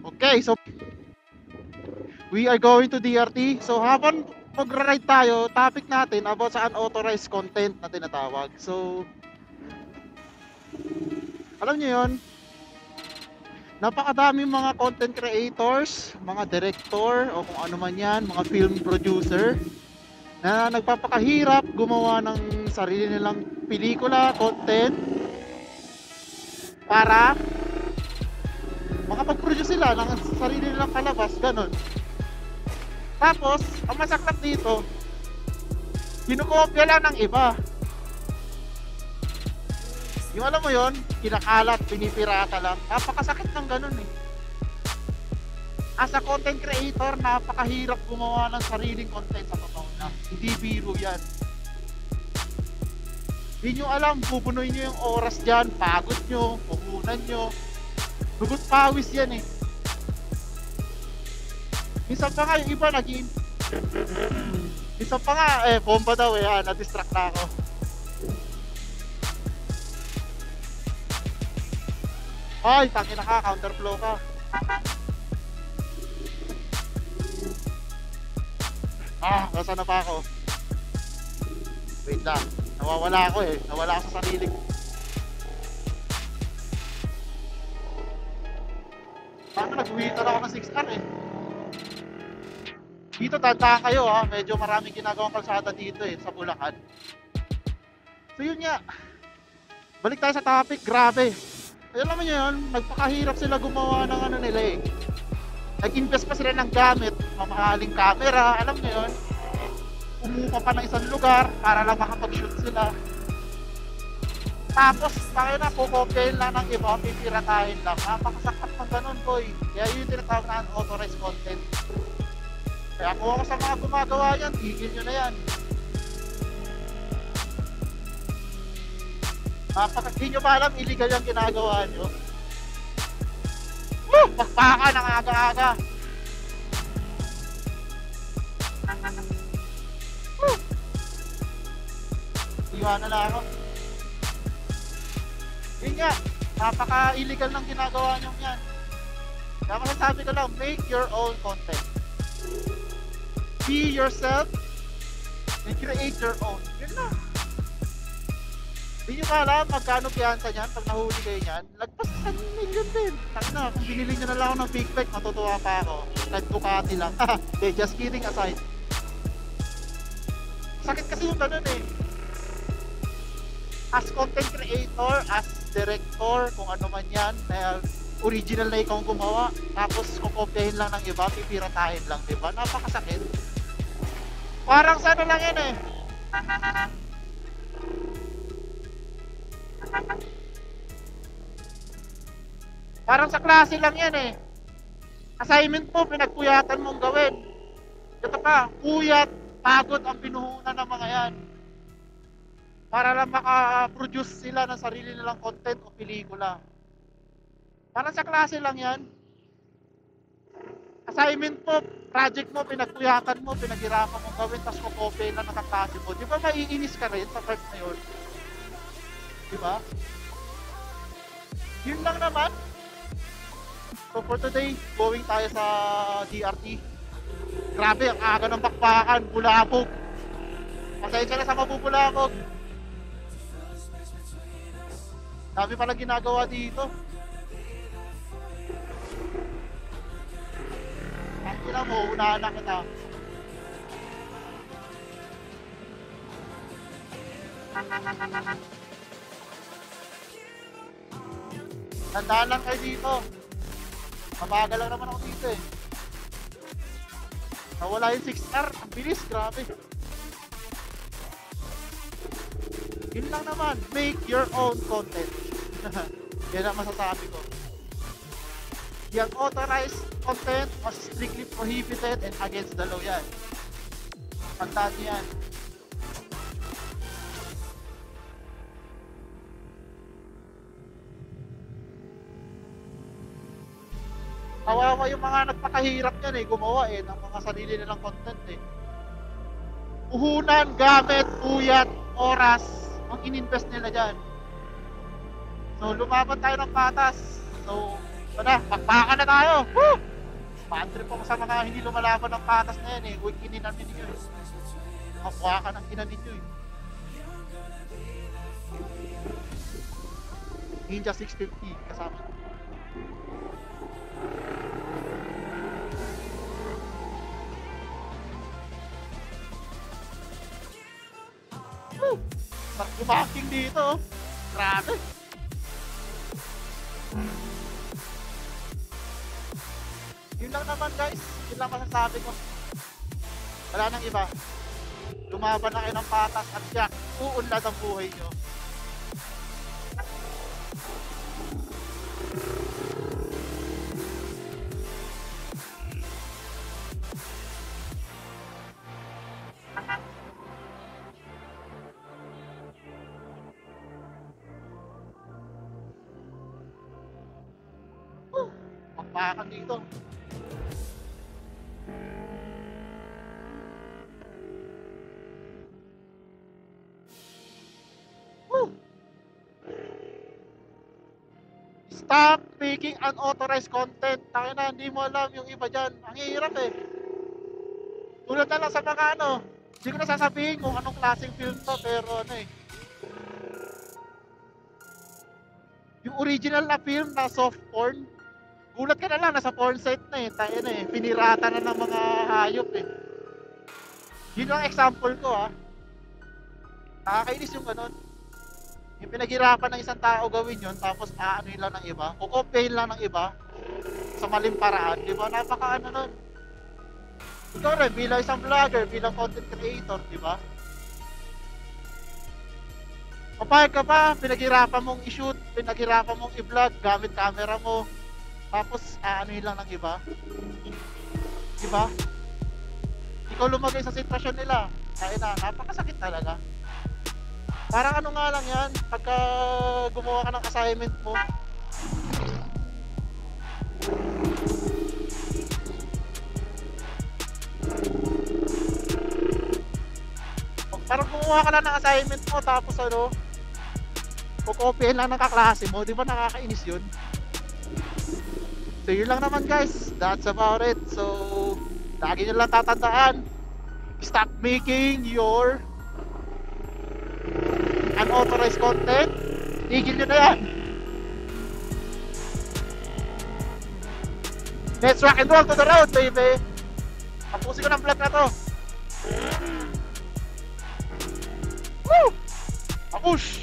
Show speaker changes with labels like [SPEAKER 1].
[SPEAKER 1] Okay, so we are going to DRT. So habang magra-ride tayo, topic natin about sa unauthorized content na tinatawag. So, alam niyo yon, napakadaming mga content creators, mga director o kung ano man yan, mga film producer na nagpapakahirap gumawa ng sarili nilang pelikula, content para makapag-produce sila ng sarili nilang palabas, ganun. Tapos, ang masaklap dito, kinukopya lang ng iba. Yung alam mo yon, kinakalat, pinipirata lang. Napakasakit ng ganun eh. As a content creator, napakahirap gumawa ng sariling content sa totoo na. Hindi biro yan. Hindi nyo alam, pupunoy nyo yung oras dyan, pagod nyo, puhunan nyo. Dugot pawis yan eh. Minsan pa nga yung iba naging... Minsan pa nga, bomba daw eh, na-distract na ako. Ay, tangin na ka, counterflow ka. Nasa na pa ako? Wait lang, nawawala ako eh. Nawala ako sa sarili ko. Paano nag-uwitan ako ng 6R eh. Dito tandaan kayo ha, medyo maraming ginagawang kalsada dito eh, sa Bulacan. So yun nga, balik tayo sa topic, grabe. Alam naman nyo yun, nagpakahirap sila gumawa ng ano nila eh. Nag-invest pa sila ng gamit, mamahaling camera, alam nyo yun. Umupa pa ng isang lugar para lang makapag-shoot sila. Tapos, tayo na, kukopyahin lang ng iba, pipiratahin lang. Napakasakit ng ganun, boy. Kaya yun tinatawag na unauthorized content. Kaya kung ako sa mga gumagawa yan, tigil nyo na yan. Hindi nyo ba alam, illegal yung ginagawa nyo? Pakpaka ng aga-aga. Iwanan na ako. Yun nga, napaka-illegal ng ginagawa nyo yan. Kaya masasabi ko lang, make your own content. Be yourself and create your own. Yun lang. Hindi nyo ba alam magkano piyansa niyan pag nahuli kayo niyan? Lagpas 1 million din. Tangina, kung binili nyo na lang ako ng big bike, matutuwa pa ako. Like Ducati lang. Okay, just kidding aside. Sakit kasi yung ganun eh. As content creator, as director, kung ano man yan, original na ikaw gumawa, tapos kukopyahin lang ng iba, pipiratahin lang, diba? Napakasakit. Parang sa ano lang yan eh. Parang sa klase lang yan eh. Assignment mo, pinagpuyatan mong gawin. Ito pa, puyat, pagod ang pinuhunan ng mga yan. Para lang maka-produce sila ng sarili nilang content o pelikula. Parang sa klase lang yan. Assignment mo, project mo, pinagpuyatan mo, pinaghirapan mong gawin, tapos kukopay lang nakaklase mo. Di ba maiinis ka rin sa part na yun? Di ba? Yun lang naman. So for today, going tayo sa DRT. Grabe, ang aga ng bakbakan, bulabog. Pasensya na sa mabubulabog. Dami pala ginagawa dito. Ang ina mo, unahan na kita. Tandaan lang kayo dito. Mabagal lang naman ako dito eh. Nawala yung 6R. Ang bilis, grabe. Yun lang naman. Make your own content. Yan ang masasabi ko. Yung authorized content was strictly prohibited and against the law yan. Tandaan niyo yan. Kawawa yung mga nagpakahirap yan eh, gumawa eh, ng mga sarili nilang content eh. Puhunan, gamit, puyat, oras, ang ininvest nila dyan. So, lumaban tayo ng patas. So, Ito na, pakpakan na tayo. Woo! Bad trip ako sa mga hindi lumalaban ng patas na yan eh. Huwag kininan ninyo eh. Kapwa ka ng kinan ninyo eh. Ninja 650 kasama. Woo! Nag-umaking dito. Grabe. Yun lang naman guys. Yun lang masasabi ko. Wala nang iba. Lumaban na kayo ng patas at yak. Uunlad ang buhay nyo. Magpakan dito. Woo! Stop making unauthorized content. Tayo na, hindi mo alam yung iba dyan. Ang hirap eh. Tulad na lang sa mga ano. Hindi ko na sasabihin kung anong klaseng film to, pero ano eh. Yung original na film na soft porn, gulat ka na lang, nasa porn site na eh. Tayo na eh, pinirata na ng mga hayop eh. Yun ang example ko ah. Nakakainis yung ganun. Yung pinaghirapan ng isang tao gawin yun, tapos aanoin lang ng iba, kukopyahin lang ng iba sa maling paraan, di ba? Napaka ano nun. Ikaw rin, bilang isang vlogger, bilang content creator, di ba? Kapag ka ba, pinaghirapan mong i-shoot, pinaghirapan mong i-vlog, gamit camera mo, tapos aanoin lang ng iba, di ba? Ikaw lumagay sa sitwasyon nila, kaya na, napakasakit talaga. Parang ano nga lang yan, pagka gumawa ka ng assignment mo, parang gumawa ka lang ng assignment mo, tapos ano, kukopyahin lang ng kaklase mo, di ba nakakainis yun? So yun lang naman guys, that's about it. So, lagi nyo lang tatandaan, stop making your unauthorized content. Tigil nyo na yan. Let's rock and roll to the road, baby. Tapusin ko ng vlog na to. Woo! Apush!